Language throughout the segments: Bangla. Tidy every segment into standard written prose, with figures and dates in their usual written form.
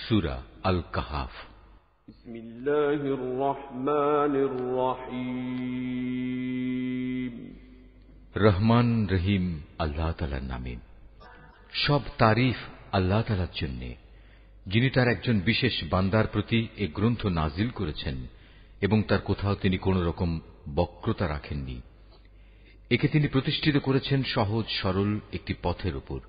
সূরা আল কাহাফ। বিসমিল্লাহির রহমানির রহিম। রহমান রহিম আল্লাহ তাআলার নামে। সব তারিফ আল্লাহ তাআলার জন্য, যিনি তার একজন বিশেষ বান্দার প্রতি এ গ্রন্থ নাজিল করেছেন এবং তার কোথাও তিনি কোন রকম বক্রতা রাখেননি। একে তিনি প্রতিষ্ঠিত করেছেন সহজ সরল একটি পথের উপর,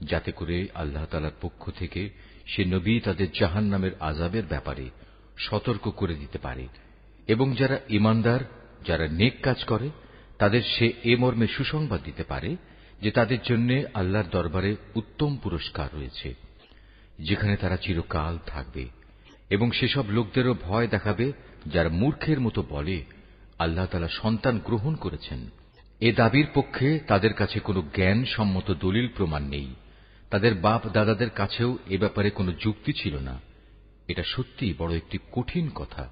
যাতে করে আল্লাহ তাআলার পক্ষ থেকে সে নবী তাদের জাহান্নামের আযাবের ব্যাপারে সতর্ক করে দিতে পারে এবং যারা ঈমানদার, যারা নেক কাজ করে, তাদের সে এ মর্মে সুসংবাদ দিতে পারে যে তাদের জন্য আল্লাহর দরবারে উত্তম পুরস্কার রয়েছে, যেখানে তারা চিরকাল থাকবে। এবং সেসব লোকদেরও ভয় দেখাবে যারা মূর্খের মতো বলে আল্লাহ তাআলা সন্তান গ্রহণ করেছেন। এ দাবির পক্ষে তাদের কাছে কোনো জ্ঞান সম্মত দলিল প্রমাণ নেই। তাদের বাপ দাদাদের কাছেও এ ব্যাপারে কোনো যুক্তি ছিল না। এটা সত্যিই বড় একটি কঠিন কথা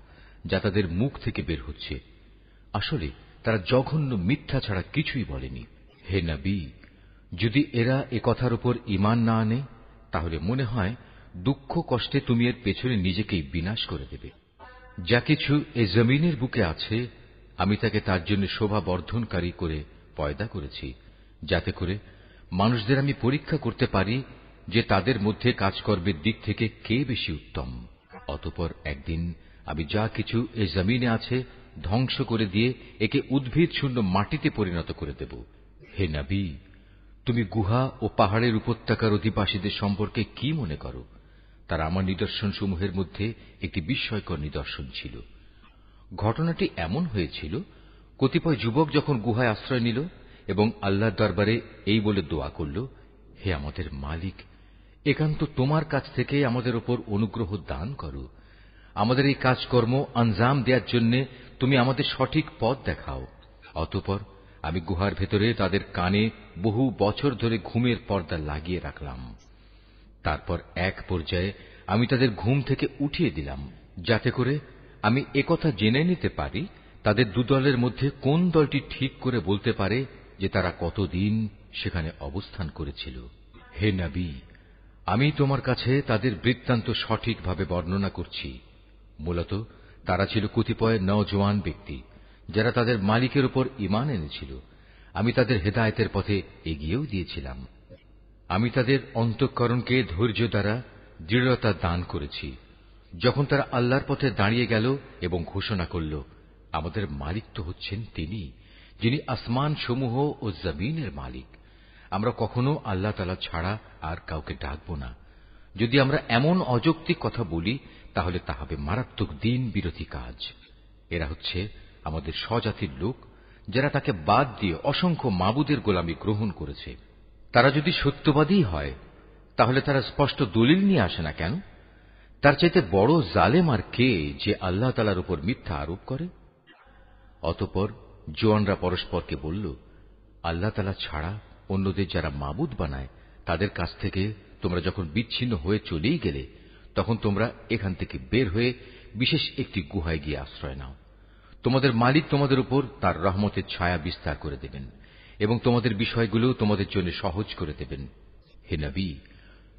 যা তাদের মুখ থেকে বের হচ্ছে। আসলে তারা জঘন্য মিথ্যা ছাড়া কিছুই বলেনি। হে নবী, যদি এরা এ কথার উপর ঈমান না আনে, তাহলে মনে হয় দুঃখ কষ্টে তুমি এর পেছনে নিজেকেই বিনাশ করে দেবে। যা কিছু এ জমিনের বুকে আছে, আমি তাকে তার জন্য শোভা বর্ধনকারী করে পয়দা করেছি, যাতে করে মানুষদের আমি পরীক্ষা করতে পারি যে তাদের মধ্যে কাজকর্মের দিক থেকে কে বেশি উত্তম। অতঃপর একদিন আমি যা কিছু এ জমিনে আছে ধ্বংস করে দিয়ে একে উদ্ভিদ শূন্য মাটিতে পরিণত করে দেব। হে নবী, তুমি গুহা ও পাহাড়ের উপত্যকার অধিবাসীদের সম্পর্কে কি মনে করো? তারা আমার নিদর্শন সমূহের মধ্যে একটি বিস্ময়কর নিদর্শন ছিল। ঘটনাটি এমন হয়েছিল, কতিপয় যুবক যখন গুহায় আশ্রয় নিল এবং আল্লাহর দরবারে এই বলে দোয়া করল, হে আমাদের মালিক, একান্ত তোমার কাছ থেকে আমাদের উপর অনুগ্রহ দান করো। আমাদের এই কাজকর্ম আঞ্জাম দেওয়ার জন্য তুমি আমাদের সঠিক পথ দেখাও। অতঃপর আমি গুহার ভেতরে তাদের কানে বহু বছর ধরে ঘুমের পর্দা লাগিয়ে রাখলাম। তারপর এক পর্যায়ে আমি তাদের ঘুম থেকে উঠিয়ে দিলাম, যাতে করে আমি একথা জেনে নিতে পারি তাদের দুদলের মধ্যে কোন দলটি ঠিক করে বলতে পারে যে তারা কতদিন সেখানে অবস্থান করেছিল। হে নবী, আমি তোমার কাছে তাদের বৃত্তান্ত সঠিকভাবে বর্ণনা করছি। মূলত তারা ছিল কতিপয় নওজোয়ান ব্যক্তি, যারা তাদের মালিকের উপর ঈমান এনেছিল। আমি তাদের হেদায়েতের পথে এগিয়েও দিয়েছিলাম। আমি তাদের অন্তঃকরণকে ধৈর্য দ্বারা দৃঢ়তা দান করেছি। যখন তারা আল্লাহর পথে দাঁড়িয়ে গেল এবং ঘোষণা করল, আমাদের মালিক তো হচ্ছেন তিনি, যিনি আসমান সমূহ ও জমিনের মালিক। আমরা কখনো আল্লাহ তাআলা ছাড়া আর কাউকে ডাকব না। যদি আমরা এমন অযৌক্তিক কথা বলি, তাহলে তা হবে মারাত্মক দিন বিরোধী কাজ। এরা হচ্ছে আমাদের স্বজাতির লোক, যারা তাকে বাদ দিয়ে অসংখ্য মাবুদের গোলামি গ্রহণ করেছে। তারা যদি সত্যবাদী হয়, তাহলে তারা স্পষ্ট দলিল নিয়ে আসে না কেন? তার চাইতে বড় জালেম আর কে, যে আল্লাহ তাআলার উপর মিথ্যা আরোপ করে? অতঃপর জোয়ানরা পরস্পরকে বলল, আল্লাহ তাআলা ছাড়া অন্যদের যারা মাবুদ বানায়, তাদের কাছ থেকে তোমরা যখন বিচ্ছিন্ন হয়ে চলেই গেলে, তখন তোমরা এখান থেকে বের হয়ে বিশেষ একটি গুহায় গিয়ে আশ্রয় নাও। তোমাদের মালিক তোমাদের উপর তার রহমতের ছায়া বিস্তার করে দেবেন এবং তোমাদের বিষয়গুলো তোমাদের জন্য সহজ করে দেবেন। হে নবী,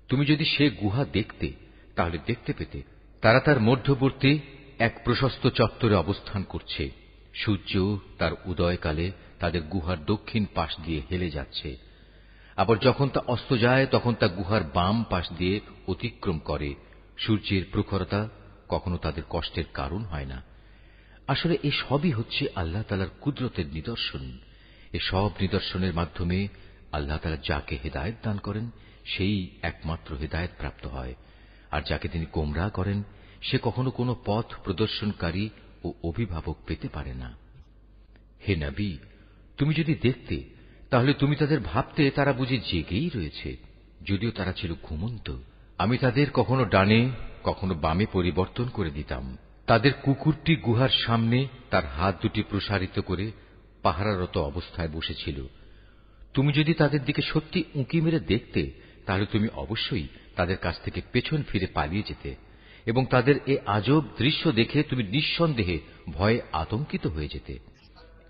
তুমি যদি সে গুহা দেখতে, তাহলে দেখতে পেতে তারা তার মধ্যবর্তী এক প্রশস্ত চত্বরে অবস্থান করছে। সূর্য তার উদয়কালে তাদের গুহার দক্ষিণ পাশ দিয়ে হেলে যাচ্ছে, আবার যখন তা অস্ত যায় তখন তা গুহার বাম পাশ দিয়ে অতিক্রম করে। সূর্যের প্রখরতা কখনো তাদের কষ্টের কারণ হয় না। আসলে এ সবই হচ্ছে আল্লাহ তাআলার কুদরতের নিদর্শন। এ সব নিদর্শনের মাধ্যমে আল্লাহ তাআলা যাকে হেদায়েত দান করেন, সেই একমাত্র হেদায়েত প্রাপ্ত হয়, আর যাকে তিনি গোমরাহ করেন, সে কখনো কোনো পথ প্রদর্শনকারী ও অভিভাবক পেতে পারে না। হে নবী, তুমি যদি দেখতে, তাহলে তুমি তাদের ভাবতে তারা বুঝি জেগেই রয়েছে, যদিও তারা ছিল ঘুমন্ত। আমি তাদের কখনো ডানে কখনো বামে পরিবর্তন করে দিতাম। তাদের কুকুরটি গুহার সামনে তার হাত দুটি প্রসারিত করে পাহারারত অবস্থায় বসেছিল। তুমি যদি তাদের দিকে সত্যি উঁকি মেরে দেখতে, তাহলে তুমি অবশ্যই তাদের কাছ থেকে পেছন ফিরে পালিয়ে যেতে এবং তাদের এ আজব দৃশ্য দেখে তুমি নিঃসন্দেহে ভয়ে আতঙ্কিত হয়ে যেতে।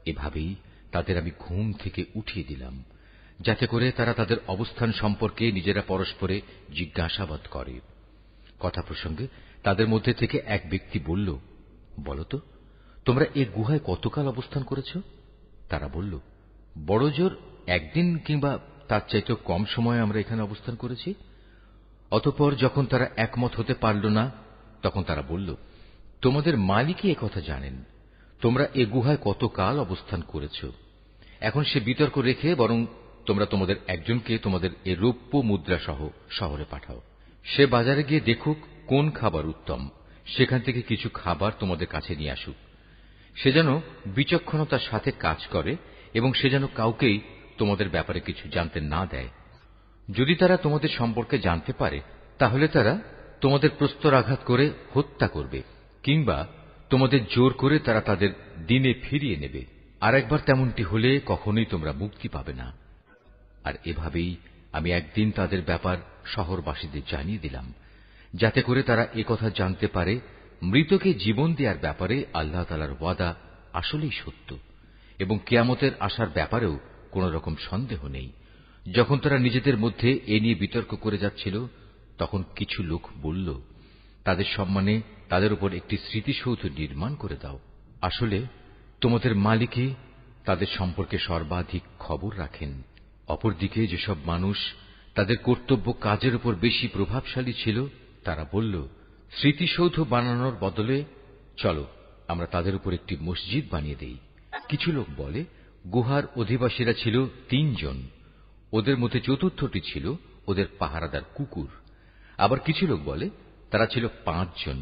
এভাবেই তাদের আমি ঘুম থেকে উঠিয়ে দিলাম, যাতে করে তারা তাদের অবস্থান সম্পর্কে নিজেরা পরস্পরে জিজ্ঞাসাবাদ করে। কথা প্রসঙ্গে তাদের মধ্যে থেকে এক ব্যক্তি বলল, বলতো তোমরা এ গুহায় কতকাল অবস্থান করেছ? তারা বলল, বড় জোর একদিন কিংবা তার চাইতেও কম সময়ে আমরা এখানে অবস্থান করেছি। অতঃপর যখন তারা একমত হতে পারল না, তখন তারা বলল, তোমাদের মালিকই একথা জানেন, তোমরা এ গুহায় কতকাল অবস্থান করেছ। এখন সে বিতর্ক রেখে বরং তোমরা তোমাদের একজনকে তোমাদের এ রৌপ্য মুদ্রা সহ শহরে পাঠাও। সে বাজারে গিয়ে দেখুক কোন খাবার উত্তম, সেখান থেকে কিছু খাবার তোমাদের কাছে নিয়ে আসুক। সে যেন বিচক্ষণতার সাথে কাজ করে এবং সে যেন কাউকেই তোমাদের ব্যাপারে কিছু জানতে না দেয়। যদি তারা তোমাদের সম্পর্কে জানতে পারে, তাহলে তারা তোমাদের প্রস্তরাঘাত করে হত্যা করবে, কিংবা তোমাদের জোর করে তারা তাদের দিনে ফিরিয়ে নেবে। আর একবার তেমনটি হলে কখনোই তোমরা মুক্তি পাবে না। আর এভাবেই আমি একদিন তাদের ব্যাপার শহরবাসীদের জানিয়ে দিলাম, যাতে করে তারা একথা জানতে পারে মৃতকে জীবন দেওয়ার ব্যাপারে আল্লাহ তাআলার ওয়াদা আসলেই সত্য এবং কিয়ামতের আসার ব্যাপারেও কোন রকম সন্দেহ নেই। যখন তারা নিজেদের মধ্যে এ নিয়ে বিতর্ক করে যাচ্ছিল, তখন কিছু লোক বলল, তাদের সম্মানে তাদের উপর একটি স্মৃতিসৌধ নির্মাণ করে দাও। আসলে তোমাদের মালিকই তাদের সম্পর্কে সর্বাধিক খবর রাখেন। অপরদিকে যেসব মানুষ তাদের কর্তব্য কাজের উপর বেশি প্রভাবশালী ছিল, তারা বলল, স্মৃতিসৌধ বানানোর বদলে চলো আমরা তাদের উপর একটি মসজিদ বানিয়ে দেই। কিছু লোক বলে, গুহার অধিবাসীরা ছিল ৩ জন, ওদের মধ্যে চতুর্থটি ছিল ওদের পাহারাদার কুকুর। আবার কিছু লোক বলে তারা ছিল ৫ জন,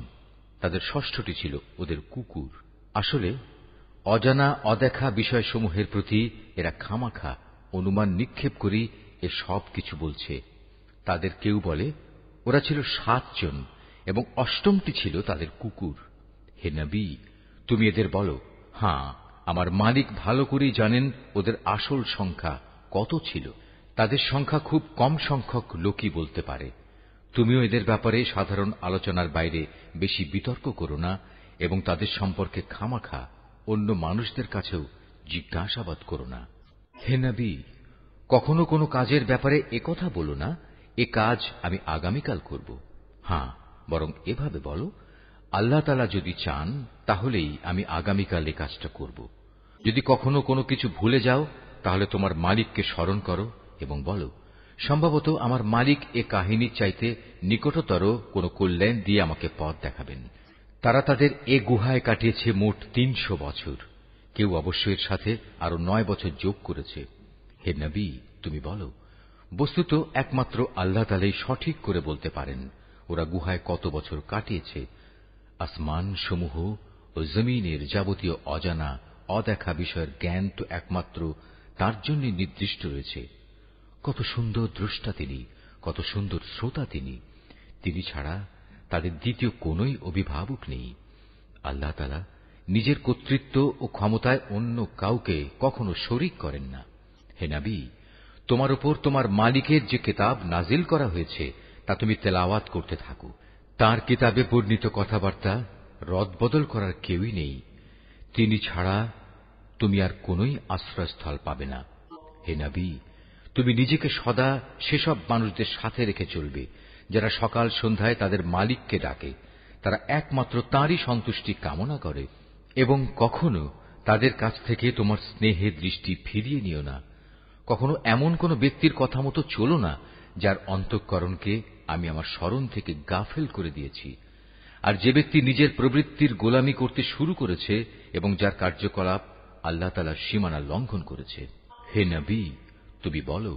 তাদের ষষ্ঠটি ছিল ওদের কুকুর। আসলে অজানা অদেখা বিষয়সমূহের প্রতি এরা খামাখা অনুমান নিক্ষেপ করি এ সব কিছু বলছে। তাদের কেউ বলে ওরা ছিল ৭ জন এবং অষ্টমটি ছিল তাদের কুকুর। হে নবী, তুমি এদের বলো, হ্যাঁ, আমার মালিক ভালো করেই জানেন ওদের আসল সংখ্যা কত ছিল। তাদের সংখ্যা খুব কম সংখ্যক লোকই বলতে পারে। তুমিও এদের ব্যাপারে সাধারণ আলোচনার বাইরে বেশি বিতর্ক করো না এবং তাদের সম্পর্কে খামাখা অন্য মানুষদের কাছেও জিজ্ঞাসাবাদ করো না। হে নবী, কখনো কোনো কাজের ব্যাপারে একথা বলো না, এ কাজ আমি আগামীকাল করব। হ্যাঁ, বরং এভাবে বলো, আল্লাহ তাআলা যদি চান তাহলেই আমি আগামীকাল এ কাজটা করব। যদি কখনো কোনো কিছু ভুলে যাও, তাহলে তোমার মালিককে স্মরণ করো এবং বলো, সম্ভবত আমার মালিক এ কাহিনীর চাইতে নিকটতর কোনো কল্যাণ দিয়ে আমাকে পথ দেখাবেন। তারা তাদের এ গুহায় কাটিয়েছে মোট ৩০০ বছর। কেউ অবশ্য এর সাথে আরো ৯ বছর যোগ করেছে। হে নবী, তুমি বলো, বস্তুত একমাত্র আল্লাহ তাআলাই সঠিক করে বলতে পারেন ওরা গুহায় কত বছর কাটিয়েছে। আসমান সমূহ ও জমিনের যাবতীয় অজানা অদেখা বিষয়ের জ্ঞান তো একমাত্র তার জন্য নির্দিষ্ট রয়েছে। কত সুন্দর দ্রষ্টা তিনি, কত সুন্দর শ্রোতা তিনি। তিনি ছাড়া তাদের দ্বিতীয় কোনই অভিভাবক নেই। আল্লাহ তাআলা নিজের কর্তৃত্ব ও ক্ষমতায় অন্য কাউকে কখনো শরীক করেন না। হে নবী, তোমার উপর তোমার মালিকের যে কিতাব নাজিল করা হয়েছে তা তুমি তেলাওয়াত করতে থাকো। তার কিতাবে বর্ণিত কথাবার্তা রদবদল করার কেউই নেই। তিনি ছাড়া তুমি আর কোনই আশ্রয়স্থল পাবে না। হে নবী, তুমি নিজেকে সদা সেসব মানুষদের সাথে রেখে চলবে যারা সকাল সন্ধ্যায় তাদের মালিককে ডাকে, তারা একমাত্র তাঁরই সন্তুষ্টি কামনা করে, এবং কখনো তাদের কাছ থেকে তোমার স্নেহের দৃষ্টি ফিরিয়ে নিও না। কখনো এমন কোন ব্যক্তির কথা মতো চলো না যার অন্তঃকরণকে আমি আমার স্মরণ থেকে গাফেল করে দিয়েছি। আর যে ব্যক্তি নিজের প্রবৃত্তির গোলামি করতে শুরু করেছে এবং যার কার্যকলাপ আল্লাহ তাআলার সীমানা লঙ্ঘন করেছে। হে নবী, তুমি বলো,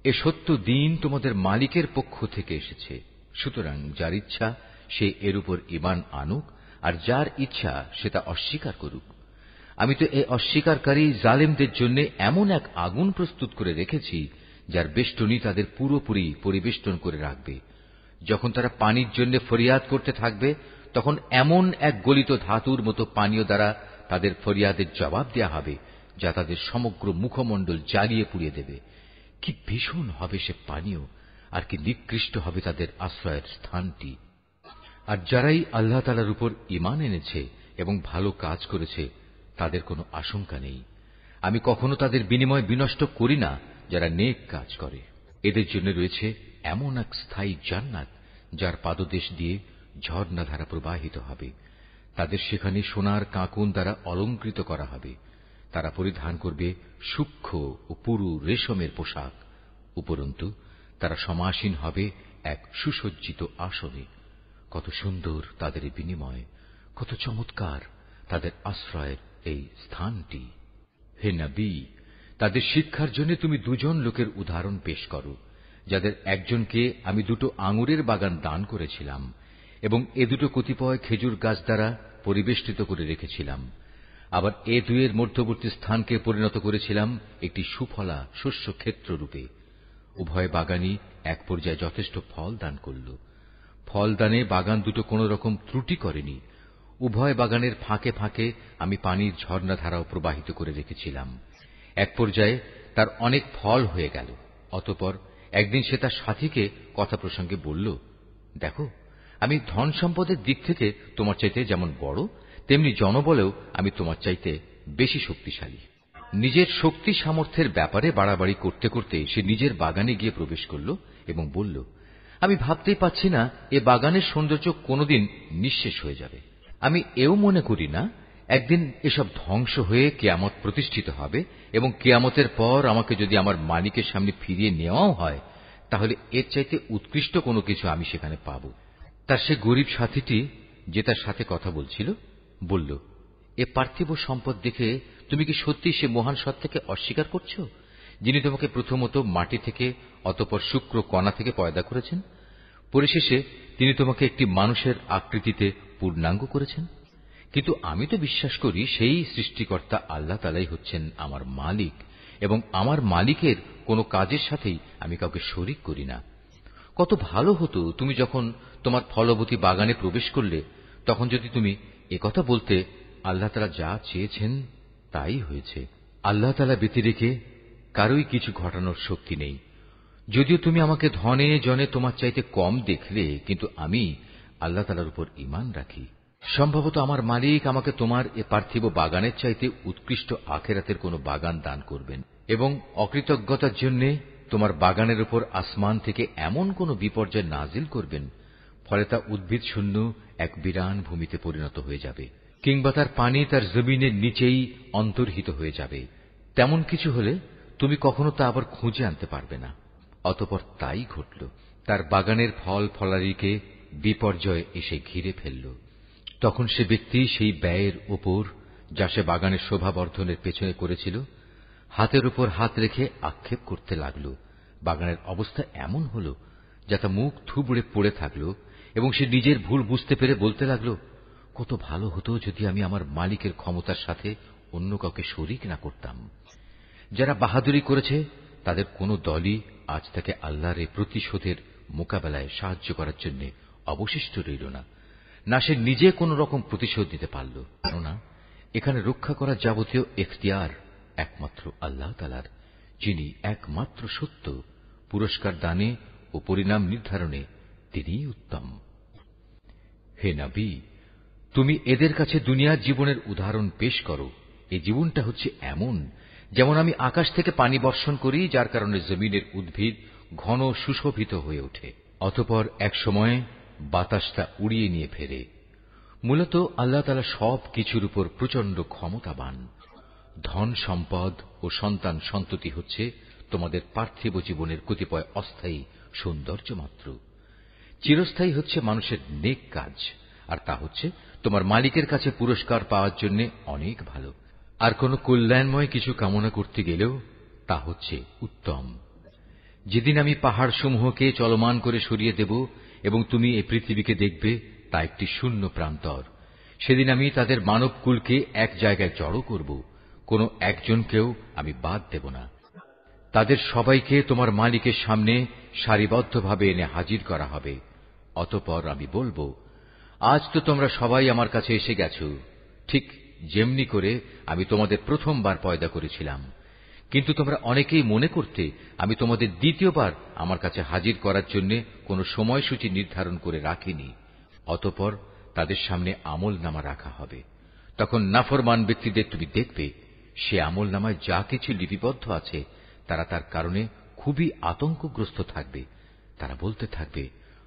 এ সত্য দিন তোমাদের মালিকের পক্ষ থেকে এসেছে। সুতরাং যার ইচ্ছা সে এর উপর ঈমান আনুক, আর যার ইচ্ছা সে তা অস্বীকার করুক। আমি তো এই অস্বীকারী জালেমদের জন্য এমন এক আগুন প্রস্তুত করে রেখেছি যার বেষ্টনী তাদের পুরোপুরি পরিবেষ্টন করে রাখবে। যখন তারা পানির জন্য ফরিয়াদ করতে থাকবে, তখন এমন এক গলিত ধাতুর মতো পানীয় দ্বারা তাদের ফরিয়াদের জবাব দেয়া হবে যা তাদের সমগ্র মুখমণ্ডল জ্বালিয়ে পুড়িয়ে দেবে। কি ভীষণ হবে সে পানীয়, আর কি নিকৃষ্ট হবে তাদের আশ্রয়ের স্থানটি। আর যারাই আল্লাহ তাআলার উপর ঈমান এনেছে এবং ভালো কাজ করেছে, তাদের কোনো আশঙ্কা নেই। আমি কখনো তাদের বিনিময় বিনষ্ট করি না যারা নেক কাজ করে। এদের জন্য রয়েছে এমন এক স্থায়ী জান্নাত যার পাদদেশ দিয়ে ঝর্ণাধারা প্রবাহিত হবে। তাদের সেখানে সোনার কাঁকুন দ্বারা অলঙ্কৃত করা হবে। তারা পরিধান করবে সূক্ষ্ম ও পুরু রেশমের পোশাক। উপরন্তু তারা সমাসীন হবে এক সুসজ্জিত আসনে। কত সুন্দর তাদের এই বিনিময়, কত চমৎকার তাদের আশ্রয়ের এই স্থানটি। হে নবী, তাদের শিক্ষার জন্য তুমি দুজন লোকের উদাহরণ পেশ করো, যাদের একজনকে আমি 2 আঙুরের বাগান দান করেছিলাম এবং এ 2 কতিপয় খেজুর গাছ দ্বারা পরিবেষ্টিত করে রেখেছিলাম। আবার এ 2 মধ্যবর্তী স্থানকে পরিণত করেছিলাম একটি সুফলা শস্য ক্ষেত্র রূপে। উভয় বাগানই এক পর্যায়ে যথেষ্ট ফল দান করল। ফলদানে বাগান 2 কোন রকম ত্রুটি করেনি। উভয় বাগানের ফাঁকে ফাঁকে আমি পানির ঝর্ণাধারাও প্রবাহিত করে রেখেছিলাম। এক পর্যায়ে তার অনেক ফল হয়ে গেল। অতঃপর একদিন সে তার সাথীকে কথা প্রসঙ্গে বলল, দেখো, আমি ধন সম্পদের দিক থেকে তোমার চাইতে যেমন বড়, তেমনি জনবলেও আমি তোমার চাইতে বেশি শক্তিশালী। নিজের শক্তি সামর্থ্যের ব্যাপারে বাড়াবাড়ি করতে করতে সে নিজের বাগানে গিয়ে প্রবেশ করল এবং বলল, আমি ভাবতেই পাচ্ছি না এ বাগানের সৌন্দর্য কোনদিন নিঃশেষ হয়ে যাবে। আমি এও মনে করি না একদিন এসব ধ্বংস হয়ে কিয়ামত প্রতিষ্ঠিত হবে এবং কিয়ামতের পর আমাকে যদি আমার মালিকের সামনে ফিরিয়ে নেওয়াও হয়, তাহলে এর চাইতে উৎকৃষ্ট কোনো কিছু আমি সেখানে পাব। তার সে গরিব সাথীটি, যে তার সাথে কথা বলছিল, বলল, এ পার্থিব সম্পদ দেখে তুমি কি সত্যি সে মহান সত্তাকে অস্বীকার করছো, যিনি তোমাকে প্রথমত মাটি থেকে অতঃপর শুক্র কণা থেকে পয়দা করেছেন, পরিশেষে তিনি তোমাকে একটি মানুষের আকৃতিতে পূর্ণাঙ্গ করেছেন? কিন্তু আমি তো বিশ্বাস করি সেই সৃষ্টিকর্তা আল্লাহ তাআলাই হচ্ছেন আমার মালিক এবং আমার মালিকের কোনো কাজের সাথেই আমি কাউকে শরীক করি না। কত ভালো হতো তুমি যখন তোমার ফলবতী বাগানে প্রবেশ করলে তখন যদি তুমি একথা বলতে, আল্লাহ তাআলা যা চেয়েছেন তাই হয়েছে। আল্লাহ তাআলা ব্যতিরেকে কারোই কিছু ঘটানোর শক্তি নেই। যদিও তুমি আমাকে ধনে জনে তোমার চাইতে কম দেখলে, কিন্তু আমি আল্লাহ তাআলার উপর ঈমান রাখি। সম্ভবত আমার মালিক আমাকে তোমার এ পার্থিব বাগানের চাইতে উৎকৃষ্ট আখিরাতের কোনো বাগান দান করবেন এবং অকৃতজ্ঞতার জন্য তোমার বাগানের উপর আসমান থেকে এমন কোন বিপর্যয় নাজিল করবেন, ফলে তা উদ্ভিদ শূন্য এক বিরান ভূমিতে পরিণত হয়ে যাবে, কিংবা তার পানি তার জমিনের নিচেই অন্তর্হিত হয়ে যাবে। তেমন কিছু হলে তুমি কখনো তা আবার খুঁজে আনতে পারবে না। অতঃপর তাই ঘটল। তার বাগানের ফল ফলারিকে বিপর্যয় এসে ঘিরে ফেলল। তখন সে ব্যক্তি সেই ব্যয়ের উপর, যা সে বাগানের শোভাবর্ধনের পেছনে করেছিল, হাতের উপর হাত রেখে আক্ষেপ করতে লাগল। বাগানের অবস্থা এমন হল যা তা মুখ থুবড়ে পড়ে থাকল এবং সে নিজের ভুল বুঝতে পেরে বলতে লাগল, কত ভালো হতো যদি আমি আমার মালিকের ক্ষমতার সাথে অন্য কাউকে শরীক না করতাম। যারা বাহাদুরি করেছে তাদের কোনো দলই আজ তাকে আল্লাহর এই প্রতিশোধের মোকাবেলায় সাহায্য করার জন্য অবশিষ্ট রইল না। না সে নিজে কোন রকম প্রতিশোধ নিতে পারল, কেননা এখানে রক্ষা করা যাবতীয় এখতিয়ার একমাত্র আল্লাহ তাআলার, যিনি একমাত্র সত্য। পুরস্কার দানে ও পরিণাম নির্ধারণে তিনিই উত্তম। হে নবী, তুমি এদের কাছে দুনিয়ার জীবনের উদাহরণ পেশ করো। এই জীবনটা হচ্ছে এমন যেমন আমি আকাশ থেকে পানি বর্ষণ করি, যার কারণে জমিনের উদ্ভিদ ঘন সুশোভিত হয়ে ওঠে। অতঃপর এক সময় বাতাস তা উড়িয়ে নিয়ে ফেরে। মূলত আল্লাহ তাআলা সব কিছুর উপর প্রচন্ড ক্ষমতাবান। ধন সম্পদ ও সন্তান সন্ততি হচ্ছে তোমাদের পার্থিব জীবনের কতিপয় অস্থায়ী সৌন্দর্য মাত্র। চিরস্থায়ী হচ্ছে মানুষের নেক কাজ, আর তা হচ্ছে তোমার মালিকের কাছে পুরস্কার পাওয়ার জন্য অনেক ভালো। আর কোন কল্যাণময় কিছু কামনা করতে গেলেও তা হচ্ছে উত্তম। যেদিন আমি পাহাড় সমূহকে চলমান করে সরিয়ে দেব এবং তুমি এই পৃথিবীকে দেখবে তা একটি শূন্য প্রান্তর, সেদিন আমি তাদের মানবকুলকে এক জায়গায় জড়ো করব, কোনো একজনকেও আমি বাদ দেব না। তাদের সবাইকে তোমার মালিকের সামনে সারিবদ্ধভাবে এনে হাজির করা হবে। অতঃপর আমি বলবো, আজ তো তোমরা সবাই আমার কাছে এসে গেছো, ঠিক যেমনি করে আমি তোমাদের প্রথমবার পয়দা করেছিলাম। কিন্তু তোমরা অনেকেই মনে করতে আমি তোমাদের দ্বিতীয়বার আমার কাছে হাজির করার জন্য কোন সময়সূচি নির্ধারণ করে রাখিনি। অতঃপর তাদের সামনে আমলনামা রাখা হবে। তখন নাফরমান ব্যক্তিদের তুমি দেখবে, সে আমলনামায় যা কিছু লিপিবদ্ধ আছে তারা তার কারণে খুবই আতঙ্কগ্রস্ত থাকবে। তারা বলতে থাকবে,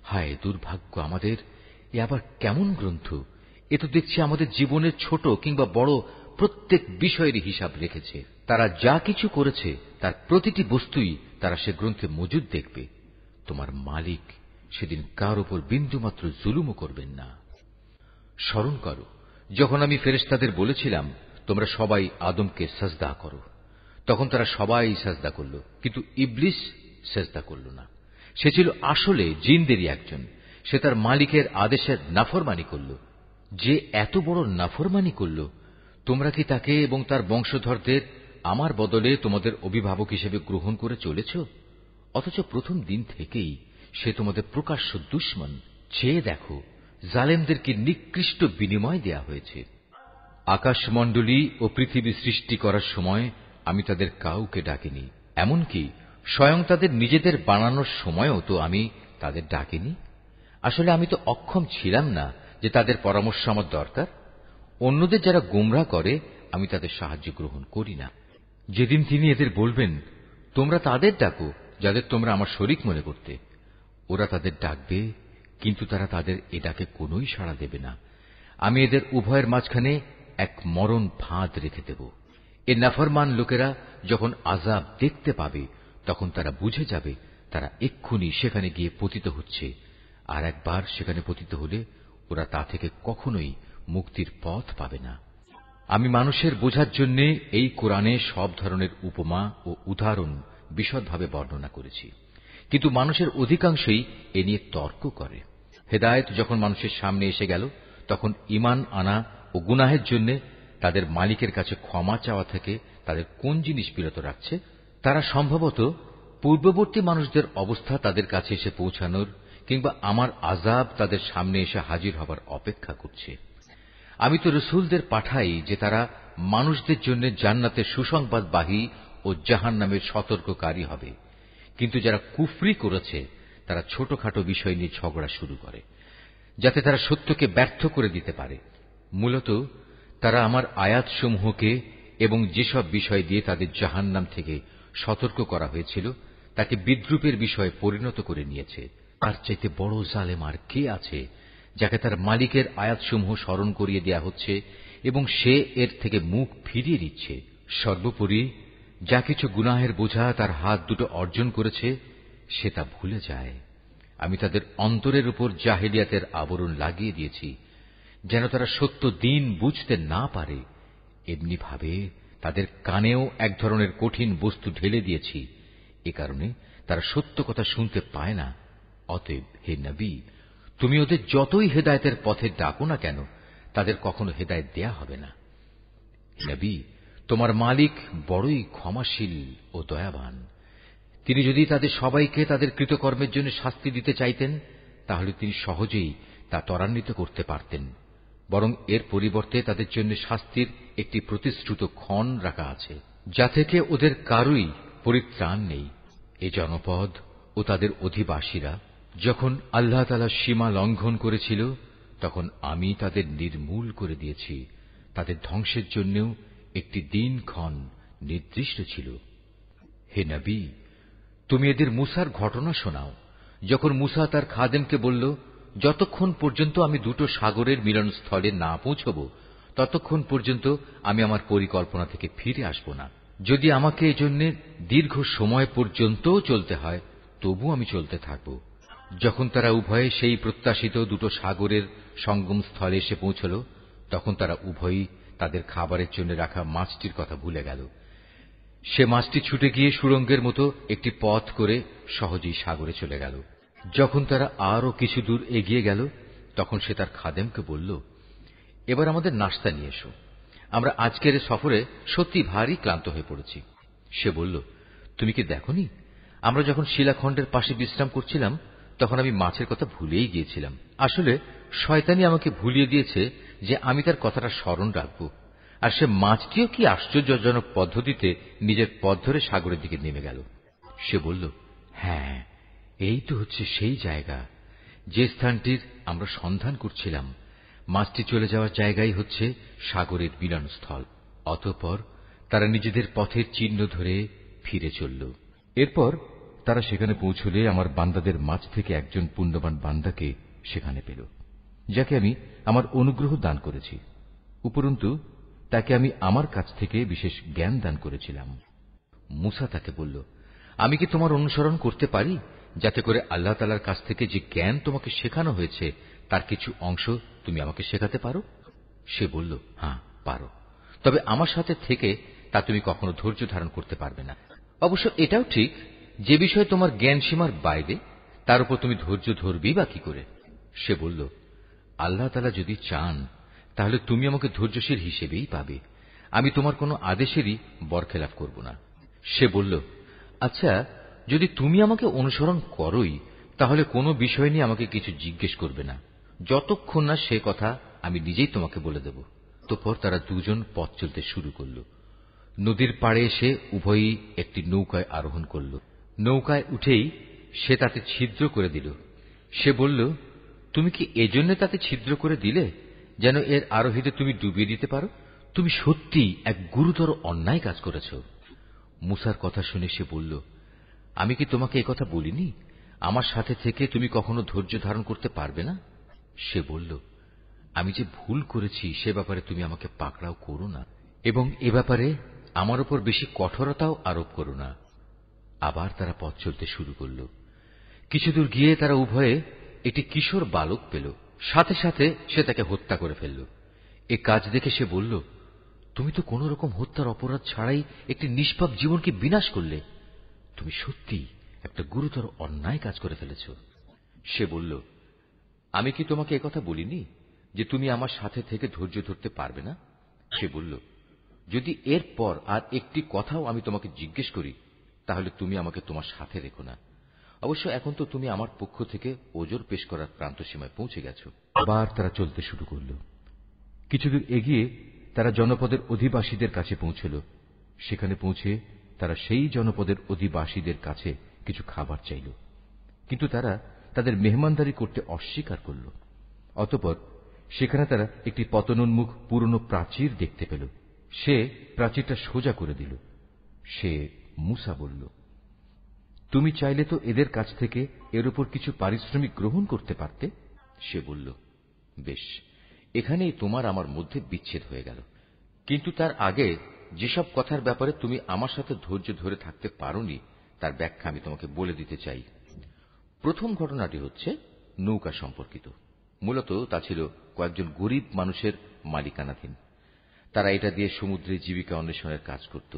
হায় দুর্ভাগ্য আমাদের, এ আবার কেমন গ্রন্থ! এ তো দেখছি আমাদের জীবনের ছোট কিংবা বড় প্রত্যেক বিষয়েরই হিসাব রেখেছে। তারা যা কিছু করেছে তার প্রতিটি বস্তুই তারা সে গ্রন্থে মজুদ দেখবে। তোমার মালিক সেদিন কার উপর বিন্দুমাত্র জুলুমও করবেন না। স্মরণ করো, যখন আমি ফেরেশতাদের বলেছিলাম তোমরা সবাই আদমকে সাজদা করো, তখন তারা সবাই সাজদা করল, কিন্তু ইবলিস সাজদা করল না। সে ছিল আসলে জিনদেরই একজন। সে তার মালিকের আদেশের নাফরমানি করল। যে এত বড় নাফরমানি করল, তোমরা কি তাকে এবং তার বংশধরদের আমার বদলে তোমাদের অভিভাবক হিসেবে গ্রহণ করে চলেছ? অথচ প্রথম দিন থেকেই সে তোমাদের প্রকাশ্য দুশমন। চেয়ে দেখো, জালেমদের কি নিকৃষ্ট বিনিময় দেয়া হয়েছে। আকাশমণ্ডলী ও পৃথিবী সৃষ্টি করার সময় আমি তাদের কাউকে ডাকিনি, এমনকি স্বয়ং তাদের নিজেদের বানানোর সময়ও তো আমি তাদের ডাকিনি। আসলে আমি তো অক্ষম ছিলাম না যে তাদের পরামর্শ আমার দরকার। অন্যদের যারা গোমরাহ করে আমি তাদের সাহায্য গ্রহণ করি না। যেদিন তিনি এদের বলবেন তোমরা তাদের ডাকো যাদের তোমরা আমার শরীক মনে করতে, ওরা তাদের ডাকবে, কিন্তু তারা তাদের এ ডাকে কোনই সাড়া দেবে না। আমি এদের উভয়ের মাঝখানে এক মরণ ফাঁদ রেখে দেব। এ নাফরমান লোকেরা যখন আযাব দেখতে পাবে তখন তারা বুঝে যাবে তারা এক্ষুনি সেখানে গিয়ে পতিত হচ্ছে, আর একবার সেখানে পতিত হলে ওরা তা থেকে কখনোই মুক্তির পথ পাবে না। আমি মানুষের বোঝার জন্য এই কোরআনে সব ধরনের উপমা ও উদাহরণ বিশদভাবে বর্ণনা করেছি, কিন্তু মানুষের অধিকাংশই এ নিয়ে তর্ক করে। হেদায়েত যখন মানুষের সামনে এসে গেল, তখন ঈমান আনা ও গুনাহের জন্য তাদের মালিকের কাছে ক্ষমা চাওয়া থেকে তাদের কোন জিনিস বিরত রাখছে? তারা সম্ভবত পূর্ববর্তী মানুষদের অবস্থা তাদের কাছে এসে পৌঁছানোর কিংবা আমার আযাব তাদের সামনে এসে হাজির হবার অপেক্ষা করছে। আমি তো রসুলদের পাঠাই যে তারা মানুষদের জন্য জান্নাতের সুসংবাদবাহী ও জাহান্নামের সতর্ককারী হবে, কিন্তু যারা কুফরি করেছে তারা ছোটখাটো বিষয় নিয়ে ঝগড়া শুরু করে, যাতে তারা সত্যকে ব্যর্থ করে দিতে পারে। মূলত তারা আমার আয়াতসমূহকে এবং যেসব বিষয় দিয়ে তাদের জাহান্নাম থেকে সতর্ক করা হয়েছিল তাকে বিদ্রূপের বিষয়ে পরিণত করে নিয়েছে। তার চাইতে বড় জালেম আর কে আছে, যাকে তার মালিকের আয়াতসমূহ স্মরণ করিয়ে দেয়া হচ্ছে এবং সে এর থেকে মুখ ফিরিয়ে দিচ্ছে। সর্বোপরি যা কিছু গুনাহের বোঝা তার হাত দুটো অর্জন করেছে সে তা ভুলে যায়। আমি তাদের অন্তরের উপর জাহেলিয়াতের আবরণ লাগিয়ে দিয়েছি, যেন তারা সত্য দিন বুঝতে না পারে। এমনি ভাবে তাদের কানেও এক ধরনের কঠিন বস্তু ঢেলে দিয়েছি, এ কারণে তারা সত্য কথা শুনতে পায় না। অতএব হে নবী, তুমি ওদের যতই হেদায়েতের পথে ডাকো না কেন, তাদের কখনো হেদায়েত দেয়া হবে না। নবী, তোমার মালিক বড়ই ক্ষমাশীল ও দয়াবান। তিনি যদি তাদের সবাইকে তাদের কৃতকর্মের জন্য শাস্তি দিতে চাইতেন, তাহলে তিনি সহজেই তা ত্বরান্বিত করতে পারতেন। বরং এর পরিবর্তে তাদের জন্য শাস্তির একটি প্রতিশ্রুত ক্ষণ রাখা আছে, যা থেকে ওদের কারুই পরিত্রাণ নেই। এ জনপদ ও তাদের অধিবাসীরা যখন আল্লাহ তাআলার সীমা লঙ্ঘন করেছিল, তখন আমি তাদের নির্মূল করে দিয়েছি। তাদের ধ্বংসের জন্যও একটি দিনক্ষণ নির্দিষ্ট ছিল। হে নবী, তুমি এদের মূসার ঘটনা শোনাও। যখন মূসা তার খাদেমকে বলল, যতক্ষণ পর্যন্ত আমি দুটো সাগরের মিলনস্থলে না পৌঁছব, ততক্ষণ পর্যন্ত আমি আমার পরিকল্পনা থেকে ফিরে আসব না। যদি আমাকে এজন্য দীর্ঘ সময় পর্যন্তও চলতে হয়, তবু আমি চলতে থাকব। যখন তারা উভয়ে সেই প্রত্যাশিত দুটো সাগরের সঙ্গমস্থলে এসে পৌঁছল, তখন তারা উভয়ই তাদের খাবারের জন্য রাখা মাছটির কথা ভুলে গেল। সে মাছটি ছুটে গিয়ে সুড়ঙ্গের মতো একটি পথ করে সহজেই সাগরে চলে গেল। যখন তারা আরো কিছু দূর এগিয়ে গেল, তখন সে তার খাদেমকে বলল, এবার আমাদের নাশতা নিয়ে এসো। আমরা আজকের সফরে সত্যি ভারী ক্লান্ত হয়ে পড়েছি। সে বলল, তুমি কি দেখোনি, আমরা যখন শিলাখণ্ডের পাশে বিশ্রাম করছিলাম তখন আমি মাছের কথা ভুলেই গিয়েছিলাম। আসলে শয়তানি আমাকে ভুলিয়ে দিয়েছে যে আমি তার কথাটা স্মরণ রাখব। আর সে মাছটিও কি আশ্চর্যজনক পদ্ধতিতে নিজের পথ ধরে সাগরের দিকে নেমে গেল। সে বলল, হ্যাঁ, এই তো হচ্ছে সেই জায়গা যে স্থানটির আমরা সন্ধান করছিলাম। মাছটি চলে যাওয়ার জায়গাই হচ্ছে সাগরের মিলনস্থল। অতঃপর তারা নিজেদের পথের চিহ্ন ধরে ফিরে চলল। এরপর তারা সেখানে পৌঁছলে আমার বান্দাদের মাঝ থেকে একজন পুণ্যবান বান্দাকে সেখানে পেল, যাকে আমি আমার অনুগ্রহ দান করেছি। উপরন্তু তাকে আমি আমার কাছ থেকে বিশেষ জ্ঞান দান করেছিলাম। মুসা তাকে বলল, আমি কি তোমার অনুসরণ করতে পারি, যাতে করে আল্লাহ তাআলার কাছ থেকে যে জ্ঞান তোমাকে শেখানো হয়েছে তার কিছু অংশ তুমি আমাকে শেখাতে পারো? সে বলল, হ্যাঁ পারো, তবে আমার সাথে থেকে তা তুমি কখনো ধৈর্য ধারণ করতে পারবে না। অবশ্য এটাও ঠিক, যে বিষয়ে তোমার জ্ঞান সীমার বাইরে তার উপর তুমি ধৈর্য ধরবেই বা কি করে? সে বলল, আল্লাহ তাআলা যদি চান তাহলে তুমি আমাকে ধৈর্যশীল হিসেবেই পাবে, আমি তোমার কোনো আদেশেরই বরখেলাপ করব না। সে বলল, আচ্ছা, যদি তুমি আমাকে অনুসরণ করোই তাহলে কোনো বিষয় নিয়ে আমাকে কিছু জিজ্ঞেস করবে না, যতক্ষণ না সে কথা আমি নিজেই তোমাকে বলে দেব। অতঃপর তারা দুজন পথ চলতে শুরু করল। নদীর পাড়ে এসে উভয়ই একটি নৌকায় আরোহণ করল। নৌকায় উঠেই সে তাতে ছিদ্র করে দিল। সে বলল, তুমি কি এজন্য তাতে ছিদ্র করে দিলে যেন এর আরোহীদের তুমি ডুবিয়ে দিতে পারো? তুমি সত্যিই এক গুরুতর অন্যায় কাজ করেছ। মুসার কথা শুনে সে বলল, আমি কি তোমাকে একথা বলিনি, আমার সাথে থেকে তুমি কখনো ধৈর্য ধারণ করতে পারবে না? সে বলল, আমি যে ভুল করেছি সে ব্যাপারে তুমি আমাকে পাকড়াও করো না, এবং এ ব্যাপারে আমার উপর বেশি কঠোরতাও আরোপ করো না। আবার তারা পথ চলতে শুরু করল। কিছুদূর গিয়ে তারা উভয়ে একটি কিশোর বালক পেল। সাথে সাথে সে তাকে হত্যা করে ফেলল। এ কাজ দেখে সে বলল, তুমি তো কোন রকম হত্যার অপরাধ ছাড়াই একটি নিষ্পাপ জীবনকে বিনাশ করলে। তুমি সত্যি একটা গুরুতর অন্যায় কাজ করে ফেলেছ। সে বলল, আমি কি তোমাকে একথা বলিনি যে তুমি আমার সাথে থেকে ধৈর্য ধরতে পারবে না? সে বলল, যদি এরপর আর একটি কথাও আমি তোমাকে জিজ্ঞেস করি তাহলে তুমি আমাকে তোমার সাথে রেখো না। অবশ্য এখন তো তুমি আমার পক্ষ থেকে ওজর পেশ করার প্রান্তসীমায় পৌঁছে গেছ। আবার তারা চলতে শুরু করল। কিছুদূর এগিয়ে তারা জনপদের অধিবাসীদের কাছে পৌঁছল। সেখানে পৌঁছে তারা সেই জনপদের অধিবাসীদের কাছে কিছু খাবার চাইল, কিন্তু তারা তাদের মেহমানদারি করতে অস্বীকার করল। অতঃপর সেখানে তারা একটি পতনোন্মুখ পুরনো প্রাচীর দেখতে পেল। সে প্রাচীরটা সোজা করে দিল। সে মুসা বলল, তুমি চাইলে তো এদের কাছ থেকে এর উপর কিছু পারিশ্রমিক গ্রহণ করতে পারতে। সে বলল, বেশ, এখানেই তোমার আমার মধ্যে বিচ্ছেদ হয়ে গেল। কিন্তু তার আগে যেসব কথার ব্যাপারে তুমি আমার সাথে ধৈর্য ধরে থাকতে পারোনি তার ব্যাখ্যা আমি তোমাকে বলে দিতে চাই। প্রথম ঘটনাটি হচ্ছে নৌকা সম্পর্কিত। মূলত তা ছিল কয়েকজন গরিব মানুষের মালিকানাধীন। তারা এটা দিয়ে সমুদ্রে জীবিকা অন্বেষণের কাজ করত,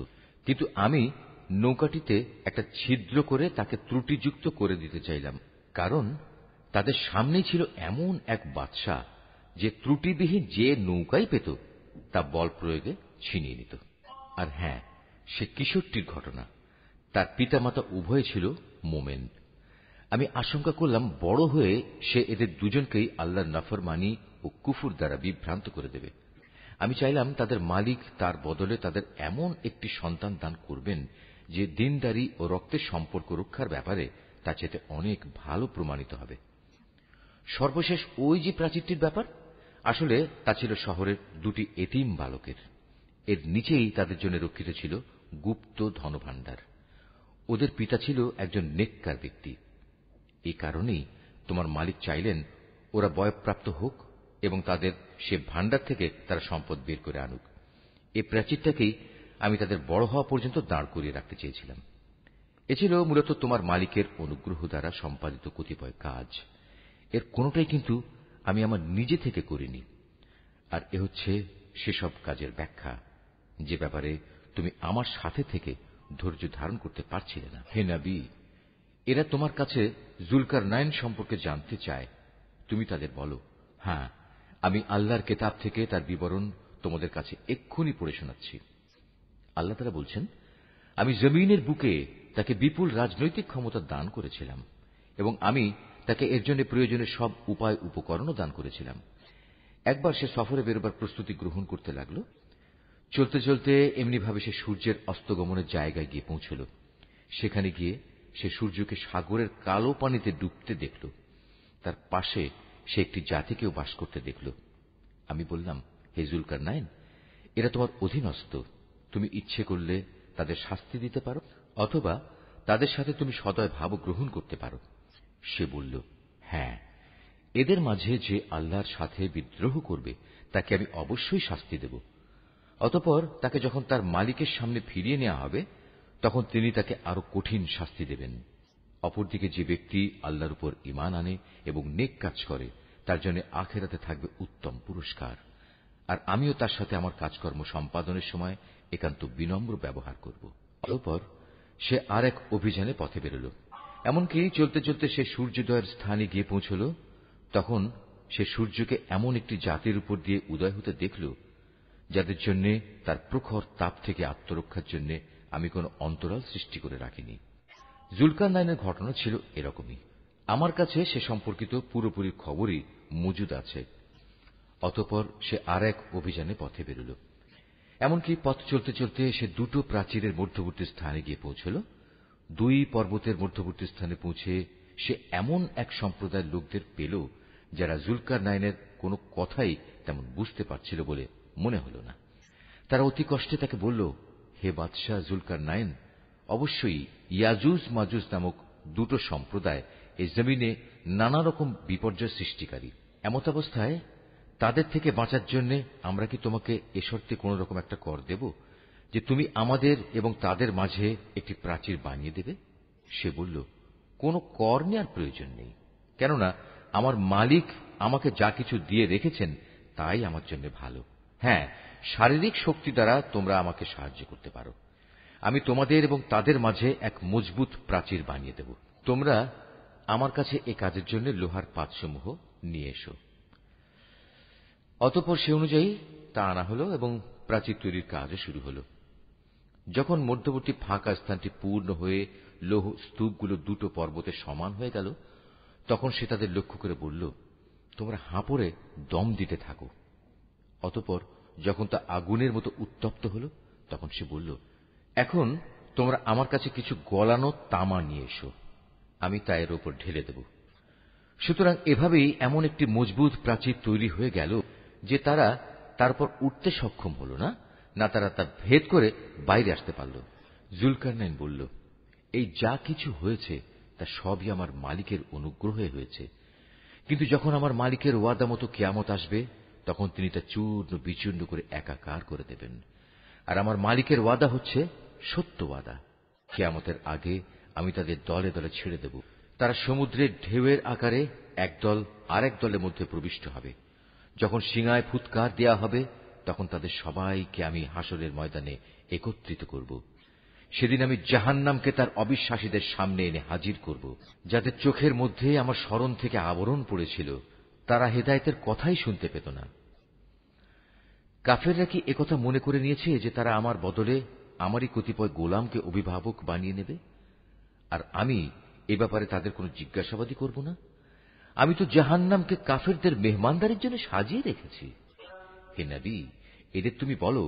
কিন্তু আমি নৌকাটিতে একটা ছিদ্র করে তাকে ত্রুটিযুক্ত করে দিতে চাইলাম, কারণ তাদের সামনেই ছিল এমন এক বাদশা যে ত্রুটিবিহীন যে নৌকাই পেত তা বল প্রয়োগে ছিনিয়ে নিত। আর হ্যাঁ, সে কিশোরটির ঘটনা। তার পিতামাতা উভয় ছিল মোমেন। আমি আশঙ্কা করলাম বড় হয়ে সে এদের দুজনকেই আল্লাহর নাফরমানি ও কুফর দ্বারা বিভ্রান্ত করে দেবে। আমি চাইলাম তাদের মালিক তার বদলে তাদের এমন একটি সন্তান দান করবেন যে দিনদারি ও রক্তের সম্পর্ক রক্ষার ব্যাপারে তা চেয়ে অনেক ভালো প্রমাণিত হবে। সর্বশেষ ওই যে প্রাচীরটির ব্যাপার, আসলে তা ছিল শহরের দুটি এতিম বালকের। এর নিচেই তাদের জন্য রক্ষিত ছিল গুপ্ত ধনভাণ্ডার। ওদের পিতা ছিল একজন নেককার ব্যক্তি। এই কারণেই তোমার মালিক চাইলেন ওরা বয়ঃপ্রাপ্ত হোক এবং তাদের সে ভাণ্ডার থেকে তারা সম্পদ বের করে আনুক। এই প্রাচীরটাকেই আমি তাদের বড় হওয়া পর্যন্ত দাঁড় করিয়ে রাখতে চেয়েছিলাম। এ ছিল মূলত তোমার মালিকের অনুগ্রহ দ্বারা সম্পাদিত কতিপয় কাজ। এর কোনোটাই কিন্তু আমি আমার নিজে থেকে করিনি। আর এ হচ্ছে সেসব কাজের ব্যাখ্যা যে ব্যাপারে তুমি আমার সাথে থেকে ধৈর্য ধারণ করতে পারছিলে না। হে নবী, এরা তোমার কাছে জুলকারনাইন সম্পর্কে জানতে চায়। তুমি তাদের বলো, হ্যাঁ, আমি আল্লাহর কিতাব থেকে তার বিবরণ তোমাদের কাছে এক্ষুনি পড়ে শোনাচ্ছি। আল্লাহ তাআলা বলছেন, আমি জমিনের বুকে তাকে বিপুল রাজনৈতিক ক্ষমতা দান করেছিলাম এবং আমি তাকে এর জন্য প্রয়োজনীয় সব উপায় উপকরণও দান করেছিলাম। একবার সে সফরে বেরোবার প্রস্তুতি গ্রহণ করতে লাগল। চলতে চলতে এমনিভাবে সে সূর্যের অস্তগমনের জায়গায় গিয়ে পৌঁছল। সেখানে গিয়ে সে সূর্যকে সাগরের কালো পানিতে ডুবতে দেখল। তার পাশে সে একটি জাতিকেও বাস করতে দেখল। আমি বললাম, হে জুলকারনাইন, এরা তোমার অধীনস্থ। তুমি ইচ্ছে করলে তাদের শাস্তি দিতে পারো অথবা তাদের সাথে তুমি সদয় ভাব গ্রহণ করতে পারো। সে বলল, হ্যাঁ, এদের মাঝে যে আল্লাহর সাথে বিদ্রোহ করবে তাকে আমি অবশ্যই শাস্তি দেব। অতঃপর তাকে যখন তার মালিকের সামনে ফিরিয়ে নেওয়া হবে তখন তিনি তাকে আরো কঠিন শাস্তি দেবেন। অপরদিকে যে ব্যক্তি আল্লাহর উপর ঈমান আনে এবং নেক কাজ করে তার জন্য আখিরাতে থাকবে উত্তম পুরস্কার। আর আমিও তার সাথে আমার কাজকর্ম সম্পাদনের সময় একান্ত বিনম্র ব্যবহার করব। অতঃপর সে আর এক অভিযানে পথে বেরোল। এমনকি চলতে চলতে সে সূর্যোদয়ের স্থানে গিয়ে পৌঁছল। তখন সে সূর্যকে এমন একটি জাতির উপর দিয়ে উদয় হতে দেখল যাদের জন্য তার প্রখর তাপ থেকে আত্মরক্ষার জন্য আমি কোন অন্তরাল সৃষ্টি করে রাখিনি। জুলকারনাইনের ঘটনা ছিল এরকমই। আমার কাছে সে সম্পর্কিত পুরোপুরি খবরই মজুদ আছে। অতঃপর সে আর এক অভিযানে পথে বেরোল। এমনকি পথ চলতে চলতে সে দুটো প্রাচীরের মধ্যবর্তী স্থানে গিয়ে পৌঁছল। দুই পর্বতের মধ্যবর্তী স্থানে পৌঁছে সে এমন এক সম্প্রদায়ের লোকদের পেল যারা জুলকারনাইনের কোনো কথাই তেমন বুঝতে পারছিল বলে মনে হল না। তারা অতি কষ্টে তাকে বলল, হে বাদশাহ জুলকারনাইন, অবশ্যই ইয়াজুজ মাজুজ নামক দুটো সম্প্রদায় এই জমিনে নানা রকম বিপর্যয় সৃষ্টিকারী। এমতাবস্থায় তাদের থেকে বাঁচার জন্য আমরা কি তোমাকে এ শর্তে কোন রকম একটা কর দেব যে তুমি আমাদের এবং তাদের মাঝে একটি প্রাচীর বানিয়ে দেবে? সে বলল, কোন কর নেওয়ার প্রয়োজন নেই, কেননা আমার মালিক আমাকে যা কিছু দিয়ে রেখেছেন তাই আমার জন্য ভালো। হ্যাঁ, শারীরিক শক্তি দ্বারা তোমরা আমাকে সাহায্য করতে পারো। আমি তোমাদের এবং তাদের মাঝে এক মজবুত প্রাচীর বানিয়ে দেব। তোমরা আমার কাছে এ কাজের জন্য লোহার পাতসমূহ নিয়ে এসো। অতঃপর সে অনুযায়ী তা আনা হল এবং প্রাচীর তৈরির কাজও শুরু হল। যখন মধ্যবর্তী ফাঁকা স্থানটি পূর্ণ হয়ে লৌহ স্তূপগুলো দুটো পর্বতে সমান হয়ে গেল তখন সে তাদের লক্ষ্য করে বলল, তোমরা হাঁপড়ে দম দিতে থাকো। অতঃপর যখন তা আগুনের মতো উত্তপ্ত হল তখন সে বলল, এখন তোমরা আমার কাছে কিছু গলানো তামা নিয়ে এসো, আমি তা এর ওপর ঢেলে দেব। সুতরাং এভাবেই এমন একটি মজবুত প্রাচীর তৈরি হয়ে গেল যে তারা তারপর উঠতে সক্ষম হল না, না তারা তা ভেদ করে বাইরে আসতে পারল। জুলকারনাইন বলল, এই যা কিছু হয়েছে তা সবই আমার মালিকের অনুগ্রহে হয়েছে, কিন্তু যখন আমার মালিকের ওয়াদা মতো কিয়ামত আসবে তখন তিনি তা চূর্ণ বিচূর্ণ করে একাকার করে দেবেন। আর আমার মালিকের ওয়াদা হচ্ছে সত্য ওয়াদা। কিয়ামতের আগে আমি তাদের দলে দলে ছেড়ে দেব। তারা সমুদ্রের ঢেউয়ের আকারে একদল আরেক দলের মধ্যে প্রবিষ্ট হবে। যখন সিঙায় ফুৎকার দেয়া হবে তখন তাদের সবাইকে আমি হাসরের ময়দানে একত্রিত করব। সেদিন আমি জাহান্নামকে তার অবিশ্বাসীদের সামনে এনে হাজির করব। যাদের চোখের মধ্যে আমার স্মরণ থেকে আবরণ পড়েছিল তারা হেদায়েতের কথাই শুনতে পেত না। কাফেররা কি একথা মনে করে নিয়েছে যে তারা আমার বদলে আমারই কতিপয় গোলামকে অভিভাবক বানিয়ে নেবে, আর আমি এ ব্যাপারে তাদের কোনো জিজ্ঞাসাবাদই করব না? আমি তো জাহান্নামকে কাফেরদের মেহমানদারির জন্য সাজিয়ে রেখেছি। হে নবী, এদের তুমি বলো,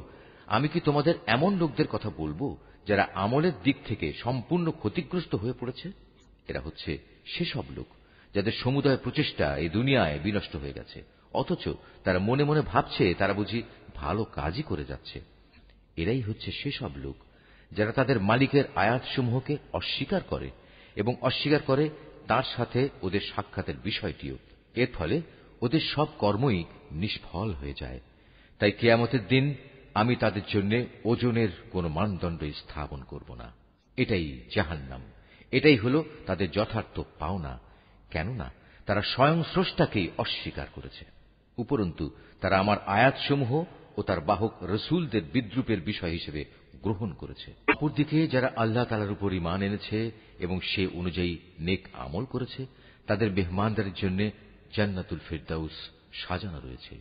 আমি কি তোমাদের এমন লোকদের কথা বলবো যারা আমলের দিক থেকে সম্পূর্ণ ক্ষতিগ্রস্ত হয়ে পড়েছে? এরা হচ্ছে সেসব লোক যাদের সমুদয় প্রচেষ্টা এই দুনিয়ায় বিনষ্ট হয়ে গেছে, অথচ তারা মনে মনে ভাবছে তারা বুঝি ভালো কাজই করে যাচ্ছে। এরাই হচ্ছে সেসব লোক যারা তাদের মালিকের আয়াতসমূহকে অস্বীকার করে এবং অস্বীকার করে তার সাথে ওদের সাক্ষাতের বিষয়টিও। এর ফলে ওদের সব কর্মই নিষ্ফল হয়ে যায়। তাই কিয়ামতের দিন আমি তাদের জন্য ওজনের কোন মানদণ্ড স্থাপন করব না। এটাই জাহান্নাম, এটাই হল তাদের যথার্থ পাওনা, কেননা তারা স্বয়ং স্রষ্টাকেই অস্বীকার করেছে। উপরন্তু তারা আমার আয়াতসমূহ ও তার বাহক রসুলদের বিদ্রূপের বিষয় হিসেবে গ্রহণ করেছে। অপরদিকে যারা আল্লাহ তাআলার উপর ঈমান এনেছে এবং সে অনুযায়ী নেক আমল করেছে তাদের মেহমানদারির জন্য জান্নাতুল ফিরদাউস সাজানো রয়েছে।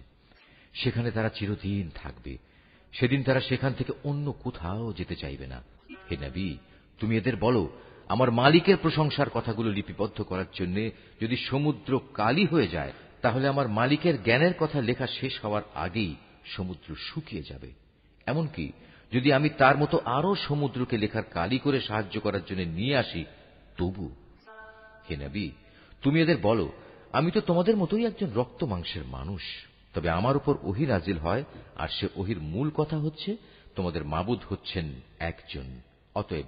সেখানে তারা চিরদিন থাকবে। সেদিন তারা সেখান থেকে অন্য কোথাও যেতে চাইবে না। হে নবী, তুমি এদের বলো, আমার মালিকের প্রশংসার কথাগুলো লিপিবদ্ধ করার জন্য যদি সমুদ্র কালি হয়ে যায় তাহলে আমার মালিকের জ্ঞানের কথা লেখা শেষ হওয়ার আগেই সমুদ্র শুকিয়ে যাবে। এমনকি যদি আমি তার মতো আরো সমুদ্রকে লেখার কালি করে সাহায্য করার জন্য নিয়ে আসি তবু। হে নবী, তুমি এদের বলো, আমি তো তোমাদের মতোই একজন রক্ত মাংসের মানুষ, তবে আমার উপর ওহী নাজিল হয় আর সে ওহীর মূল কথা হচ্ছে তোমাদের মাবুদ হচ্ছেন একজন। অতএব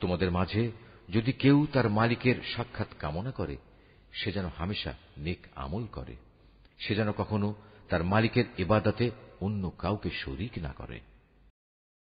তোমাদের মাঝে যদি কেউ তার মালিকের সাক্ষাৎ কামনা করে সে যেন হামেশা নেক আমল করে, সে যেন কখনো তার মালিকের ইবাদতে অন্য কাউকে শরীক না করে।